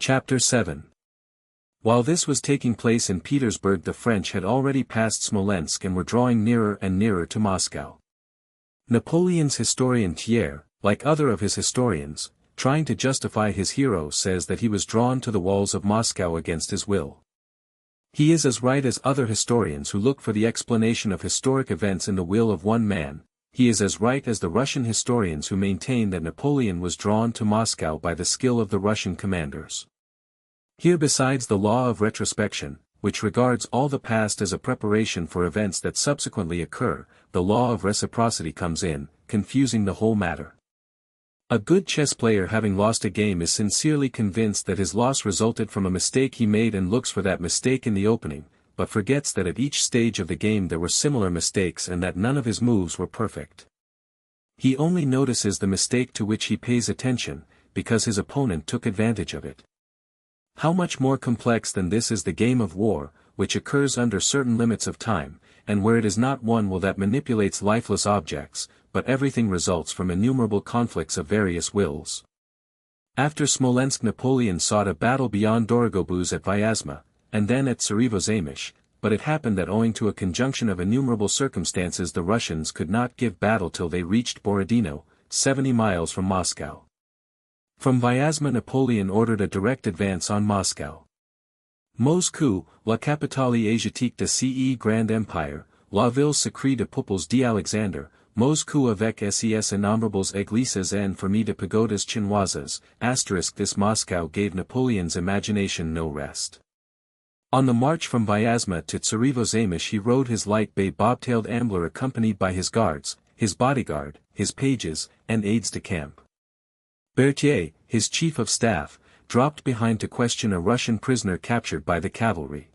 Chapter 7. While this was taking place in Petersburg, the French had already passed Smolensk and were drawing nearer and nearer to Moscow. Napoleon's historian Thiers, like other of his historians, trying to justify his hero, says that he was drawn to the walls of Moscow against his will. He is as right as other historians who look for the explanation of historic events in the will of one man. He is as right as the Russian historians who maintain that Napoleon was drawn to Moscow by the skill of the Russian commanders. Here, besides the law of retrospection, which regards all the past as a preparation for events that subsequently occur, the law of reciprocity comes in, confusing the whole matter. A good chess player having lost a game is sincerely convinced that his loss resulted from a mistake he made and looks for that mistake in the opening, but forgets that at each stage of the game there were similar mistakes and that none of his moves were perfect. He only notices the mistake to which he pays attention, because his opponent took advantage of it. How much more complex than this is the game of war, which occurs under certain limits of time, and where it is not one will that manipulates lifeless objects, but everything results from innumerable conflicts of various wills. After Smolensk, Napoleon sought a battle beyond Dorogobuz at Vyazma, and then at Tsarevo-Zaymsh, but it happened that owing to a conjunction of innumerable circumstances the Russians could not give battle till they reached Borodino, 70 miles from Moscow. From Vyazma Napoleon ordered a direct advance on Moscow. Moscou, la capitale asiatique de ce grand empire, la ville sacrée de peuples d'Alexandre, Moscou avec ses innombrables églises and fermées de pagodas chinoises, *. This Moscow gave Napoleon's imagination no rest. On the march from Vyazma to Tsarevo-Zaymsh he rode his light bay bobtailed ambler accompanied by his guards, his bodyguard, his pages, and aides-de-camp. Berthier, his chief of staff, dropped behind to question a Russian prisoner captured by the cavalry.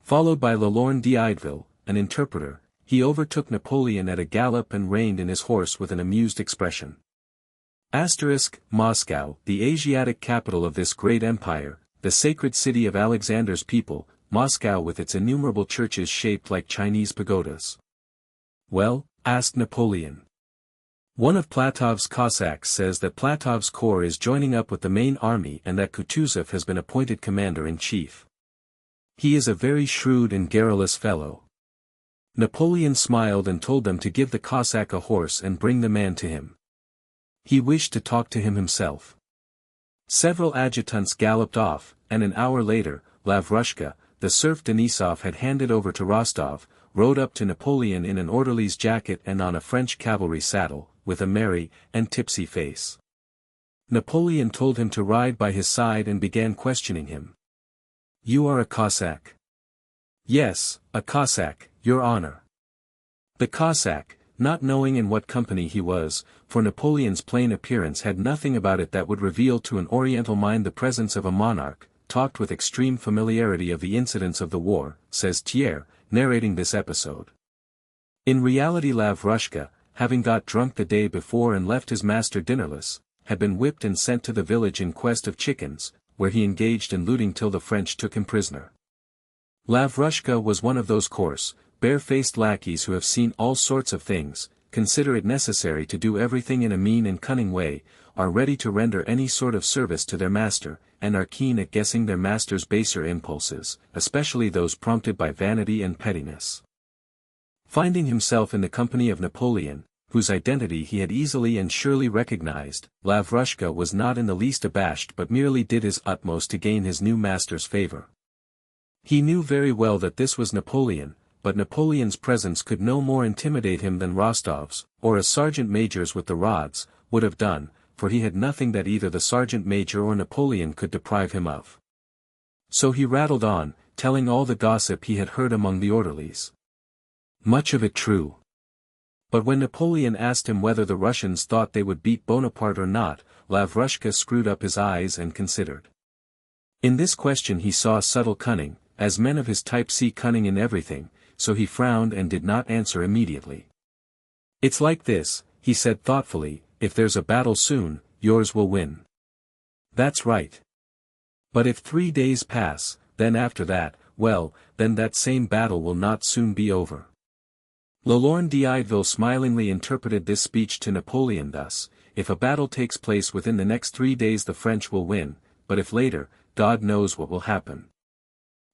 Followed by Lalorne d'Ideville, an interpreter, he overtook Napoleon at a gallop and reined in his horse with an amused expression. Moscow, the Asiatic capital of this great empire, the sacred city of Alexander's people, Moscow with its innumerable churches shaped like Chinese pagodas. Well? Asked Napoleon. One of Platov's Cossacks says that Platov's corps is joining up with the main army and that Kutuzov has been appointed commander-in-chief. He is a very shrewd and garrulous fellow. Napoleon smiled and told them to give the Cossack a horse and bring the man to him. He wished to talk to him himself. Several adjutants galloped off, and an hour later, Lavrushka, the serf Denisov had handed over to Rostov, rode up to Napoleon in an orderly's jacket and on a French cavalry saddle, with a merry and tipsy face. Napoleon told him to ride by his side and began questioning him. "You are a Cossack?" "Yes, a Cossack, your honor." The Cossack, not knowing in what company he was, for Napoleon's plain appearance had nothing about it that would reveal to an Oriental mind the presence of a monarch, talked with extreme familiarity of the incidents of the war, says Thiers, narrating this episode. In reality Lavrushka, having got drunk the day before and left his master dinnerless, had been whipped and sent to the village in quest of chickens, where he engaged in looting till the French took him prisoner. Lavrushka was one of those coarse, bare-faced lackeys who have seen all sorts of things, consider it necessary to do everything in a mean and cunning way, are ready to render any sort of service to their master, and are keen at guessing their master's baser impulses, especially those prompted by vanity and pettiness. Finding himself in the company of Napoleon, whose identity he had easily and surely recognized, Lavrushka was not in the least abashed but merely did his utmost to gain his new master's favor. He knew very well that this was Napoleon, but Napoleon's presence could no more intimidate him than Rostov's, or a sergeant major's with the rods, would have done, for he had nothing that either the sergeant major or Napoleon could deprive him of. So he rattled on, telling all the gossip he had heard among the orderlies. Much of it true. But when Napoleon asked him whether the Russians thought they would beat Bonaparte or not, Lavrushka screwed up his eyes and considered. In this question he saw subtle cunning, as men of his type see cunning in everything, so he frowned and did not answer immediately. "It's like this," he said thoughtfully, "if there's a battle soon, yours will win." "That's right. But if 3 days pass, then after that, well, then that same battle will not soon be over." Lalorne d'Ideville smilingly interpreted this speech to Napoleon thus: "If a battle takes place within the next 3 days the French will win, but if later, God knows what will happen.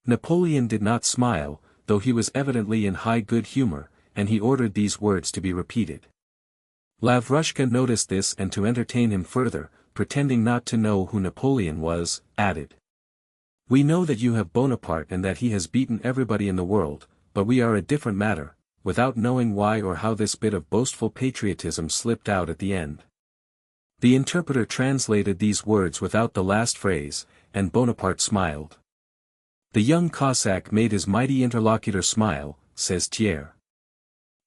Napoleon did not smile, though he was evidently in high good humor, and he ordered these words to be repeated. Lavrushka noticed this and to entertain him further, pretending not to know who Napoleon was, added. We know that you have Bonaparte and that he has beaten everybody in the world, but we are a different matter, without knowing why or how this bit of boastful patriotism slipped out at the end. The interpreter translated these words without the last phrase, and Bonaparte smiled. The young Cossack made his mighty interlocutor smile, says Thiers.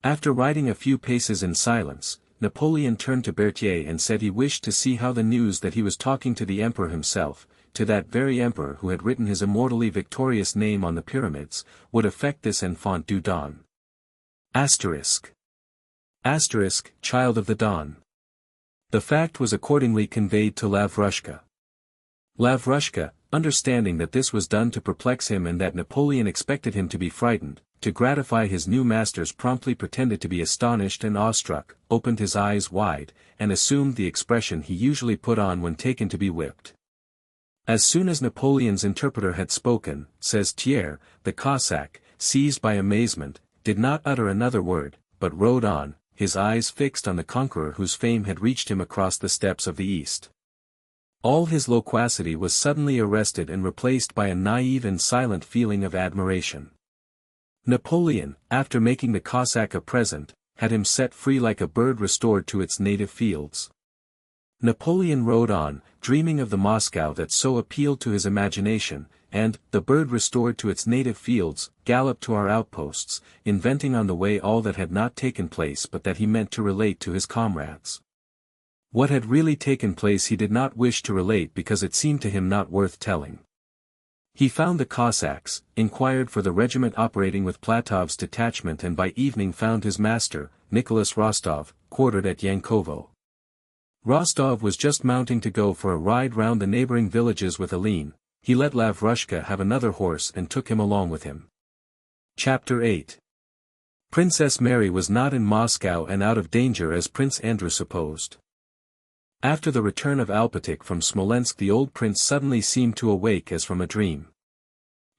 After riding a few paces in silence, Napoleon turned to Berthier and said he wished to see how the news that he was talking to the emperor himself, to that very emperor who had written his immortally victorious name on the pyramids, would affect this enfant du Don. Asterisk. Asterisk, child of the dawn. The fact was accordingly conveyed to Lavrushka. Lavrushka, understanding that this was done to perplex him and that Napoleon expected him to be frightened, to gratify his new masters promptly pretended to be astonished and awestruck, opened his eyes wide, and assumed the expression he usually put on when taken to be whipped. As soon as Napoleon's interpreter had spoken, says Thiers, the Cossack, seized by amazement, did not utter another word, but rode on, his eyes fixed on the conqueror whose fame had reached him across the steppes of the East. All his loquacity was suddenly arrested and replaced by a naive and silent feeling of admiration. Napoleon, after making the Cossack a present, had him set free like a bird restored to its native fields. Napoleon rode on, dreaming of the Moscow that so appealed to his imagination, and, the bird restored to its native fields, galloped to our outposts, inventing on the way all that had not taken place but that he meant to relate to his comrades. What had really taken place he did not wish to relate because it seemed to him not worth telling. He found the Cossacks, inquired for the regiment operating with Platov's detachment and by evening found his master, Nicholas Rostov, quartered at Yankovo. Rostov was just mounting to go for a ride round the neighboring villages with Aline. He let Lavrushka have another horse and took him along with him. Chapter 8. Princess Mary was not in Moscow and out of danger as Prince Andrew supposed. After the return of Alpatik from Smolensk the old prince suddenly seemed to awake as from a dream.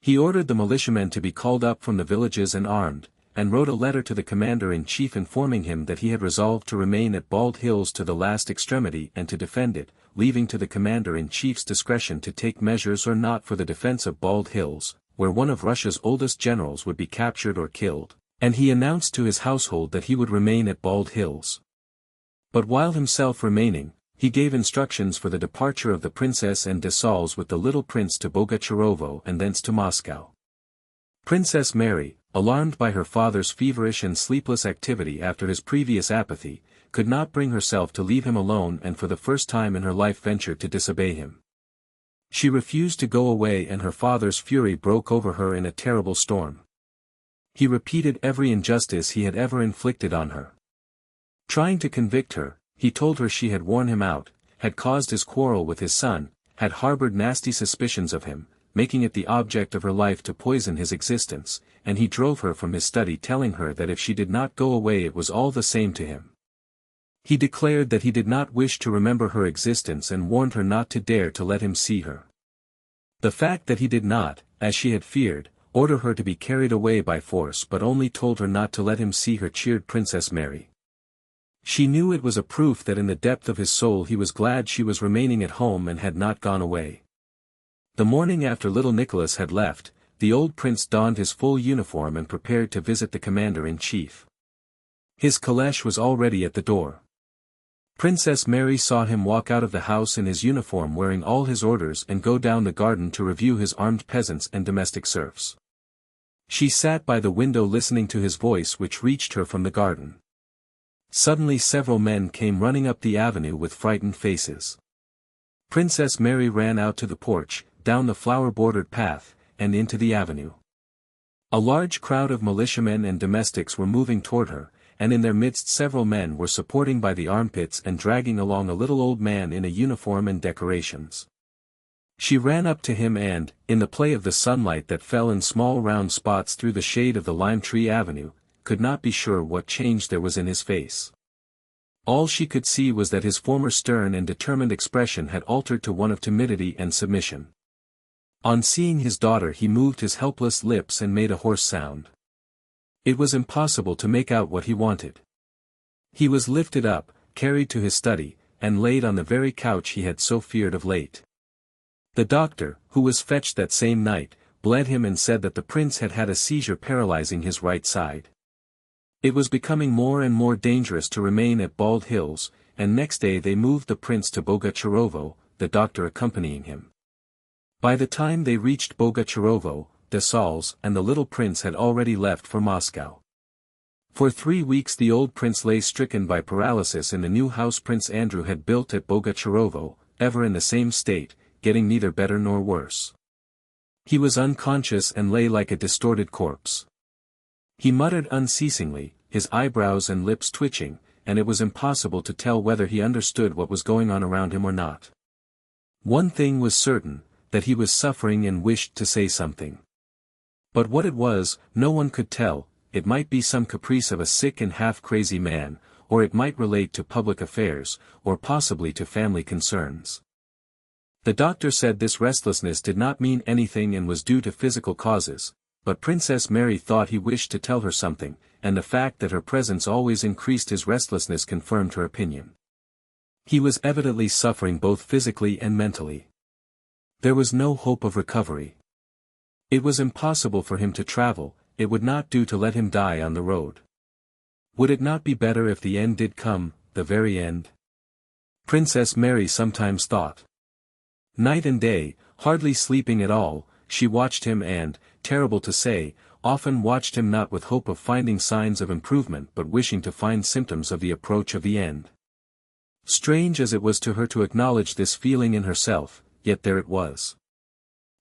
He ordered the militiamen to be called up from the villages and armed, and wrote a letter to the commander-in-chief informing him that he had resolved to remain at Bald Hills to the last extremity and to defend it, leaving to the commander-in-chief's discretion to take measures or not for the defense of Bald Hills, where one of Russia's oldest generals would be captured or killed, and he announced to his household that he would remain at Bald Hills. But while himself remaining, he gave instructions for the departure of the princess and Dessalles with the little prince to Bogucharovo and thence to Moscow. Princess Mary, alarmed by her father's feverish and sleepless activity after his previous apathy, could not bring herself to leave him alone and for the first time in her life ventured to disobey him. She refused to go away and her father's fury broke over her in a terrible storm. He repeated every injustice he had ever inflicted on her. Trying to convict her, he told her she had worn him out, had caused his quarrel with his son, had harbored nasty suspicions of him, making it the object of her life to poison his existence, and he drove her from his study telling her that if she did not go away it was all the same to him. He declared that he did not wish to remember her existence and warned her not to dare to let him see her. The fact that he did not, as she had feared, order her to be carried away by force but only told her not to let him see her cheered Princess Mary. She knew it was a proof that in the depth of his soul he was glad she was remaining at home and had not gone away. The morning after little Nicholas had left, the old prince donned his full uniform and prepared to visit the commander-in-chief. His caleche was already at the door. Princess Mary saw him walk out of the house in his uniform wearing all his orders and go down the garden to review his armed peasants and domestic serfs. She sat by the window listening to his voice which reached her from the garden. Suddenly several men came running up the avenue with frightened faces. Princess Mary ran out to the porch, down the flower-bordered path, and into the avenue. A large crowd of militiamen and domestics were moving toward her, and in their midst several men were supporting by the armpits and dragging along a little old man in a uniform and decorations. She ran up to him and, in the play of the sunlight that fell in small round spots through the shade of the lime tree avenue, could not be sure what change there was in his face. All she could see was that his former stern and determined expression had altered to one of timidity and submission. On seeing his daughter he moved his helpless lips and made a hoarse sound. It was impossible to make out what he wanted. He was lifted up, carried to his study, and laid on the very couch he had so feared of late. The doctor, who was fetched that same night, bled him and said that the prince had had a seizure paralyzing his right side. It was becoming more and more dangerous to remain at Bald Hills, and next day they moved the prince to Bogucharovo, the doctor accompanying him. By the time they reached Bogucharovo, Dessalles and the little prince had already left for Moscow. For 3 weeks the old prince lay stricken by paralysis in the new house Prince Andrew had built at Bogucharovo, ever in the same state, getting neither better nor worse. He was unconscious and lay like a distorted corpse. He muttered unceasingly, his eyebrows and lips twitching, and it was impossible to tell whether he understood what was going on around him or not. One thing was certain, that he was suffering and wished to say something. But what it was, no one could tell. It might be some caprice of a sick and half-crazy man, or it might relate to public affairs, or possibly to family concerns. The doctor said this restlessness did not mean anything and was due to physical causes, but Princess Mary thought he wished to tell her something, and the fact that her presence always increased his restlessness confirmed her opinion. He was evidently suffering both physically and mentally. There was no hope of recovery. It was impossible for him to travel, it would not do to let him die on the road. Would it not be better if the end did come, the very end? Princess Mary sometimes thought. Night and day, hardly sleeping at all, she watched him and, terrible to say, often watched him not with hope of finding signs of improvement but wishing to find symptoms of the approach of the end. Strange as it was to her to acknowledge this feeling in herself, yet there it was.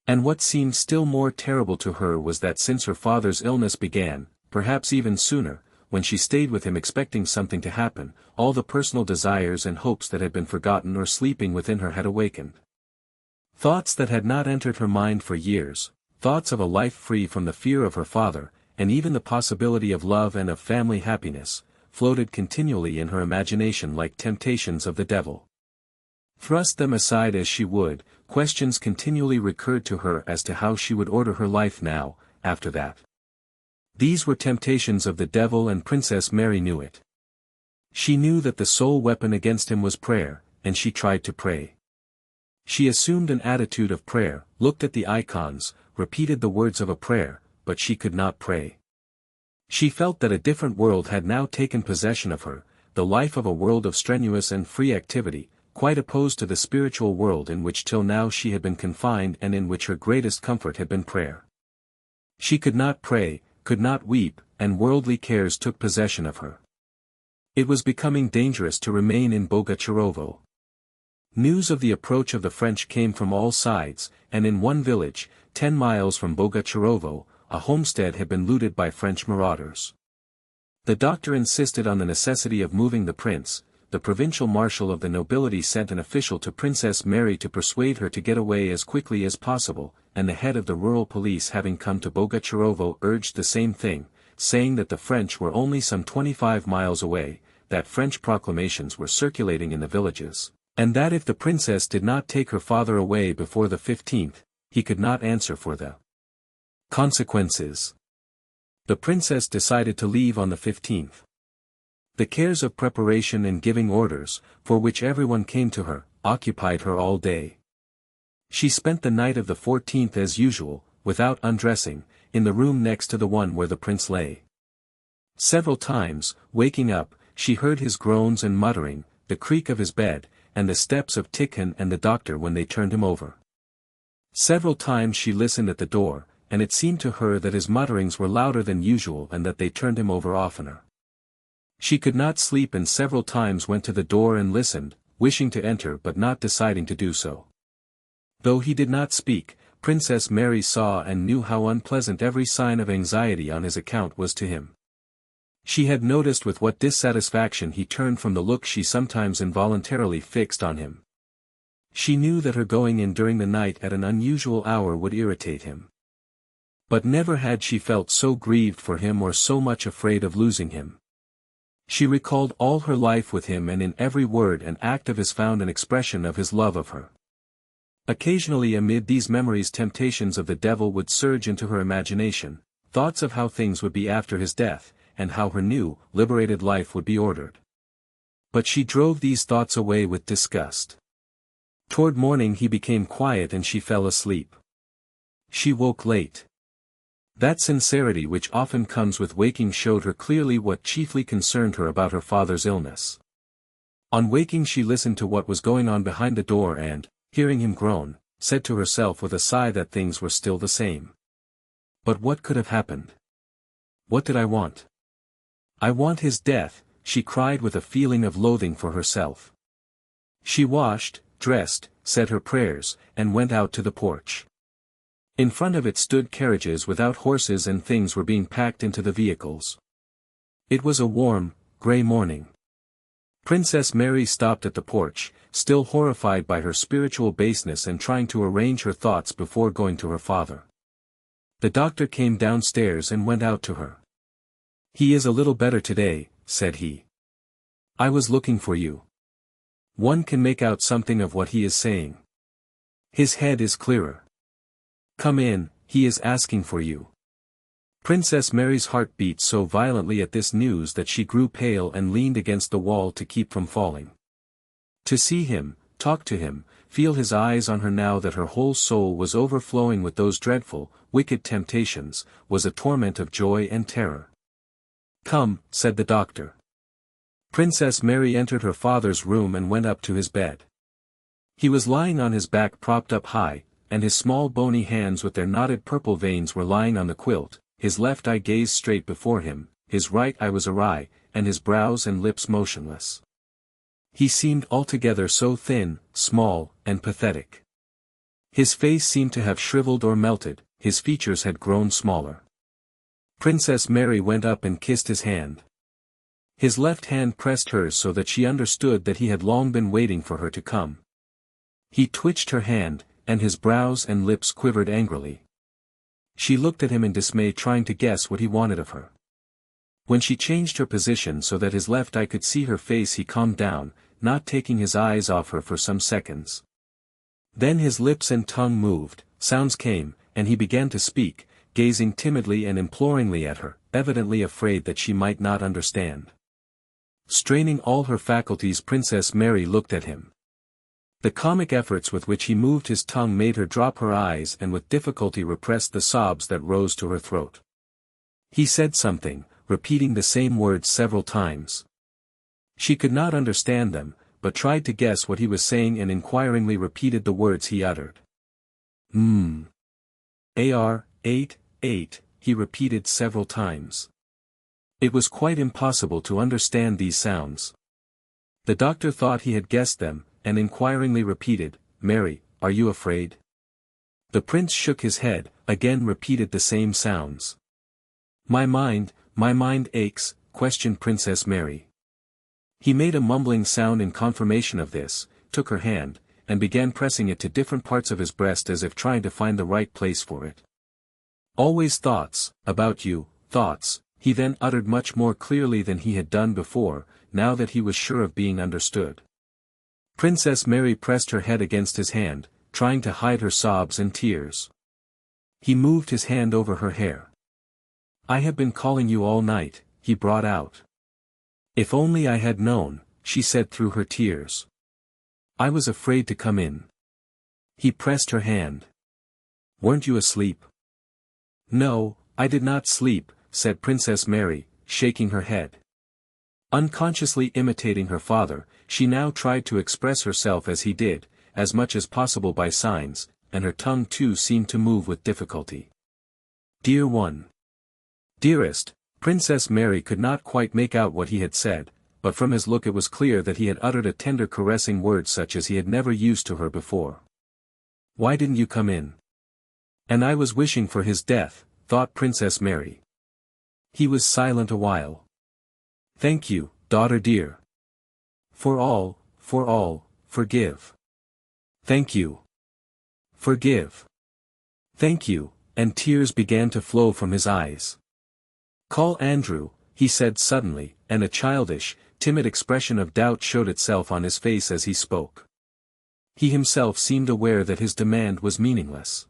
And what seemed still more terrible to her was that since her father's illness began, perhaps even sooner, when she stayed with him expecting something to happen, all the personal desires and hopes that had been forgotten or sleeping within her had awakened. Thoughts that had not entered her mind for years, thoughts of a life free from the fear of her father, and even the possibility of love and of family happiness, floated continually in her imagination like temptations of the devil. Thrust them aside as she would, questions continually recurred to her as to how she would order her life now, after that. These were temptations of the devil and Princess Mary knew it. She knew that the sole weapon against him was prayer, and she tried to pray. She assumed an attitude of prayer, looked at the icons, repeated the words of a prayer, but she could not pray. She felt that a different world had now taken possession of her, the life of a world of strenuous and free activity, quite opposed to the spiritual world in which till now she had been confined and in which her greatest comfort had been prayer. She could not pray, could not weep, and worldly cares took possession of her. It was becoming dangerous to remain in Bogucharovo. News of the approach of the French came from all sides, and in one village, 10 miles from Bogucharovo, a homestead had been looted by French marauders. The doctor insisted on the necessity of moving the prince. The provincial marshal of the nobility sent an official to Princess Mary to persuade her to get away as quickly as possible, and the head of the rural police having come to Bogucharovo urged the same thing, saying that the French were only some 25 miles away, that French proclamations were circulating in the villages, and that if the princess did not take her father away before the 15th, he could not answer for the consequences. The princess decided to leave on the 15th. The cares of preparation and giving orders, for which everyone came to her, occupied her all day. She spent the night of the 14th as usual, without undressing, in the room next to the one where the prince lay. Several times, waking up, she heard his groans and muttering, the creak of his bed, and the steps of Tikhon and the doctor when they turned him over. Several times she listened at the door, and it seemed to her that his mutterings were louder than usual and that they turned him over oftener. She could not sleep and several times went to the door and listened, wishing to enter but not deciding to do so. Though he did not speak, Princess Mary saw and knew how unpleasant every sign of anxiety on his account was to him. She had noticed with what dissatisfaction he turned from the look she sometimes involuntarily fixed on him. She knew that her going in during the night at an unusual hour would irritate him. But never had she felt so grieved for him or so much afraid of losing him. She recalled all her life with him, and in every word and act of his found an expression of his love of her. Occasionally amid these memories temptations of the devil would surge into her imagination, thoughts of how things would be after his death, and how her new, liberated life would be ordered. But she drove these thoughts away with disgust. Toward morning he became quiet and she fell asleep. She woke late. That sincerity which often comes with waking showed her clearly what chiefly concerned her about her father's illness. On waking she listened to what was going on behind the door and, hearing him groan, said to herself with a sigh that things were still the same. But what could have happened? What did I want? I want his death, she cried with a feeling of loathing for herself. She washed, dressed, said her prayers, and went out to the porch. In front of it stood carriages without horses and things were being packed into the vehicles. It was a warm, grey morning. Princess Mary stopped at the porch, still horrified by her spiritual baseness and trying to arrange her thoughts before going to her father. The doctor came downstairs and went out to her. "He is a little better today," said he. "I was looking for you. One can make out something of what he is saying. His head is clearer. Come in, he is asking for you." Princess Mary's heart beat so violently at this news that she grew pale and leaned against the wall to keep from falling. To see him, talk to him, feel his eyes on her now that her whole soul was overflowing with those dreadful, wicked temptations, was a torment of joy and terror. "Come," said the doctor. Princess Mary entered her father's room and went up to his bed. He was lying on his back propped up high, and his small bony hands with their knotted purple veins were lying on the quilt, his left eye gazed straight before him, his right eye was awry, and his brows and lips motionless. He seemed altogether so thin, small, and pathetic. His face seemed to have shriveled or melted, his features had grown smaller. Princess Mary went up and kissed his hand. His left hand pressed hers so that she understood that he had long been waiting for her to come. He twitched her hand, and his brows and lips quivered angrily. She looked at him in dismay, trying to guess what he wanted of her. When she changed her position so that his left eye could see her face, he calmed down, not taking his eyes off her for some seconds. Then his lips and tongue moved, sounds came, and he began to speak, gazing timidly and imploringly at her, evidently afraid that she might not understand. Straining all her faculties, Princess Mary looked at him. The comic efforts with which he moved his tongue made her drop her eyes and with difficulty repressed the sobs that rose to her throat. He said something, repeating the same words several times. She could not understand them, but tried to guess what he was saying and inquiringly repeated the words he uttered. "AR, 8, he repeated several times. It was quite impossible to understand these sounds. The doctor thought he had guessed them, and inquiringly repeated, "Mary, are you afraid?" The prince shook his head, again repeated the same sounds. My mind aches," questioned Princess Mary. He made a mumbling sound in confirmation of this, took her hand, and began pressing it to different parts of his breast as if trying to find the right place for it. "Always thoughts, about you, thoughts," he then uttered much more clearly than he had done before, now that he was sure of being understood. Princess Mary pressed her head against his hand, trying to hide her sobs and tears. He moved his hand over her hair. "I have been calling you all night," he brought out. "If only I had known," she said through her tears. "I was afraid to come in." He pressed her hand. "Weren't you asleep?" "No, I did not sleep," said Princess Mary, shaking her head. Unconsciously imitating her father, she now tried to express herself as he did, as much as possible by signs, and her tongue too seemed to move with difficulty. "Dear one." "Dearest." Princess Mary could not quite make out what he had said, but from his look it was clear that he had uttered a tender caressing word such as he had never used to her before. "Why didn't you come in?" "And I was wishing for his death," thought Princess Mary. He was silent a while. "Thank you, daughter dear. For all, forgive. Thank you. Forgive. Thank you," and tears began to flow from his eyes. "Call Andrew," he said suddenly, and a childish, timid expression of doubt showed itself on his face as he spoke. He himself seemed aware that his demand was meaningless.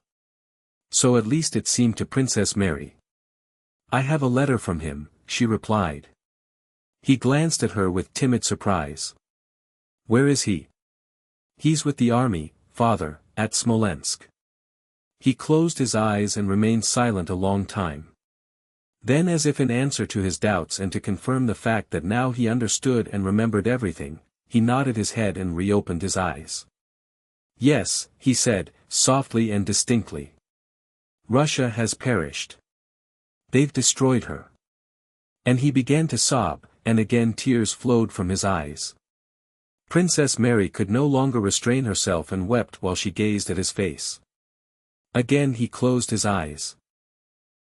So at least it seemed to Princess Mary. "I have a letter from him," she replied. He glanced at her with timid surprise. "Where is he?" "He's with the army, father, at Smolensk." He closed his eyes and remained silent a long time. Then, as if in answer to his doubts and to confirm the fact that now he understood and remembered everything, he nodded his head and reopened his eyes. "Yes," he said, softly and distinctly. "Russia has perished. They've destroyed her." And he began to sob, and again tears flowed from his eyes. Princess Mary could no longer restrain herself and wept while she gazed at his face. Again he closed his eyes.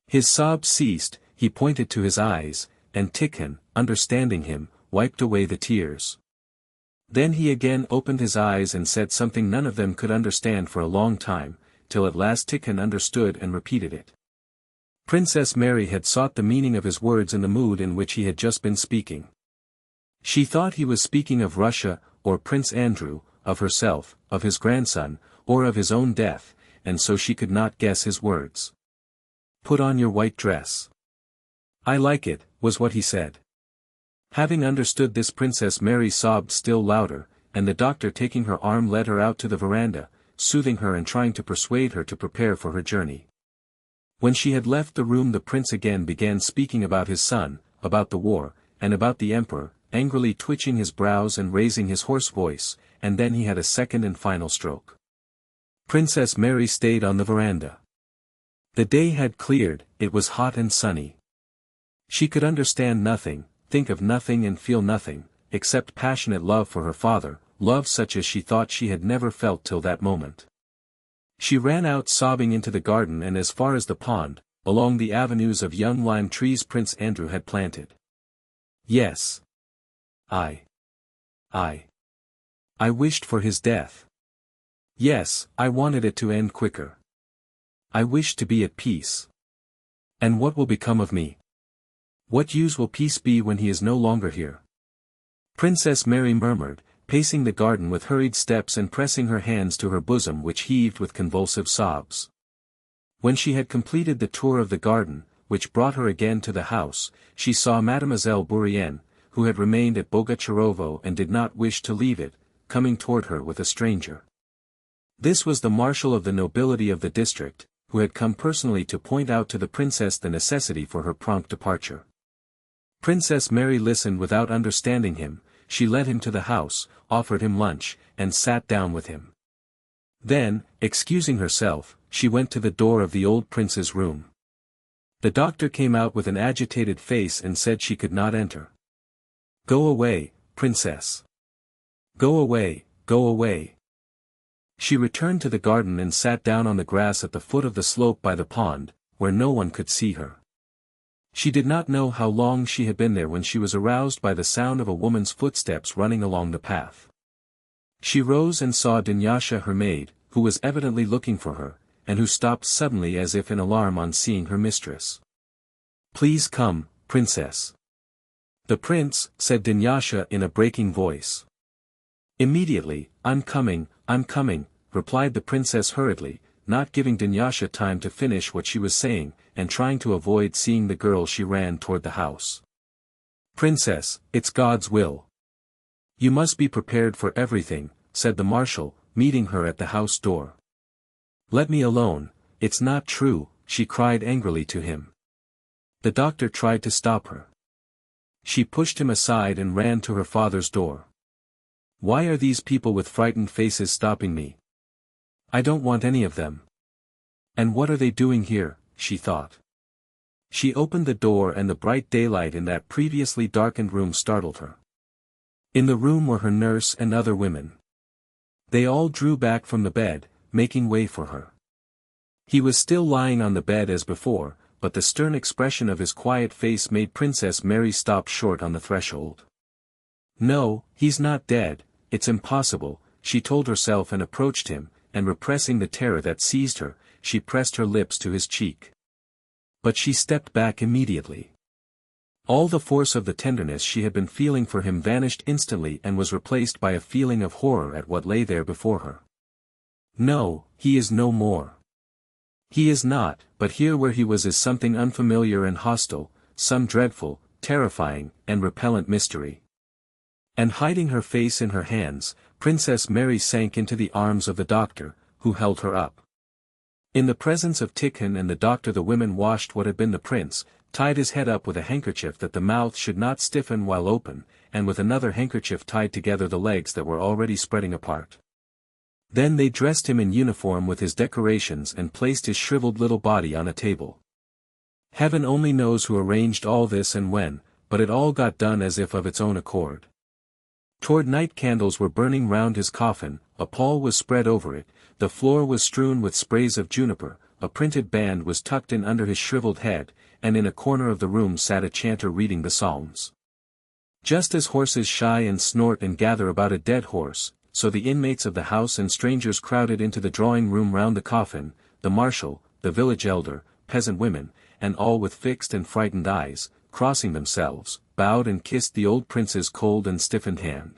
His sobs ceased, he pointed to his eyes, and Tikhon, understanding him, wiped away the tears. Then he again opened his eyes and said something none of them could understand for a long time, till at last Tikhon understood and repeated it. Princess Mary had sought the meaning of his words in the mood in which he had just been speaking. She thought he was speaking of Russia, or Prince Andrew, of herself, of his grandson, or of his own death, and so she could not guess his words. "Put on your white dress." "I like it," was what he said. Having understood this, Princess Mary sobbed still louder, and the doctor taking her arm led her out to the veranda, soothing her and trying to persuade her to prepare for her journey. When she had left the room, the prince again began speaking about his son, about the war, and about the emperor, angrily twitching his brows and raising his hoarse voice, and then he had a second and final stroke. Princess Mary stayed on the veranda. The day had cleared, it was hot and sunny. She could understand nothing, think of nothing and feel nothing, except passionate love for her father, love such as she thought she had never felt till that moment. She ran out sobbing into the garden and as far as the pond, along the avenues of young lime trees Prince Andrew had planted. Yes. I wished for his death. Yes, I wanted it to end quicker. I wished to be at peace. And what will become of me? What use will peace be when he is no longer here? Princess Mary murmured, pacing the garden with hurried steps and pressing her hands to her bosom which heaved with convulsive sobs. When she had completed the tour of the garden, which brought her again to the house, she saw Mademoiselle Bourienne, who had remained at Bogucharovo and did not wish to leave it, coming toward her with a stranger. This was the marshal of the nobility of the district, who had come personally to point out to the princess the necessity for her prompt departure. Princess Mary listened without understanding him. She led him to the house, offered him lunch, and sat down with him. Then, excusing herself, she went to the door of the old prince's room. The doctor came out with an agitated face and said she could not enter. "Go away, princess. Go away, go away." She returned to the garden and sat down on the grass at the foot of the slope by the pond, where no one could see her. She did not know how long she had been there when she was aroused by the sound of a woman's footsteps running along the path. She rose and saw Dunyasha, her maid, who was evidently looking for her, and who stopped suddenly as if in alarm on seeing her mistress. "Please come, princess." "The prince," said Dunyasha in a breaking voice. "Immediately, I'm coming," replied the princess hurriedly, not giving Dunyasha time to finish what she was saying, and trying to avoid seeing the girl she ran toward the house. "Princess, it's God's will. You must be prepared for everything," said the marshal, meeting her at the house door. "Let me alone, it's not true," she cried angrily to him. The doctor tried to stop her. She pushed him aside and ran to her father's door. "Why are these people with frightened faces stopping me? I don't want any of them. And what are they doing here?" she thought. She opened the door and the bright daylight in that previously darkened room startled her. In the room were her nurse and other women. They all drew back from the bed, making way for her. He was still lying on the bed as before, but the stern expression of his quiet face made Princess Mary stop short on the threshold. "No, he's not dead, it's impossible," she told herself and approached him, and repressing the terror that seized her, she pressed her lips to his cheek. But she stepped back immediately. All the force of the tenderness she had been feeling for him vanished instantly and was replaced by a feeling of horror at what lay there before her. No, he is no more. He is not, but here where he was is something unfamiliar and hostile, some dreadful, terrifying, and repellent mystery. And hiding her face in her hands, Princess Mary sank into the arms of the doctor, who held her up. In the presence of Tikhon and the doctor the women washed what had been the prince, tied his head up with a handkerchief that the mouth should not stiffen while open, and with another handkerchief tied together the legs that were already spreading apart. Then they dressed him in uniform with his decorations and placed his shriveled little body on a table. Heaven only knows who arranged all this and when, but it all got done as if of its own accord. Toward night candles were burning round his coffin, a pall was spread over it, the floor was strewn with sprays of juniper, a printed band was tucked in under his shriveled head, and in a corner of the room sat a chanter reading the psalms. Just as horses shy and snort and gather about a dead horse, so the inmates of the house and strangers crowded into the drawing-room round the coffin, the marshal, the village elder, peasant women, and all with fixed and frightened eyes, crossing themselves, bowed and kissed the old prince's cold and stiffened hand.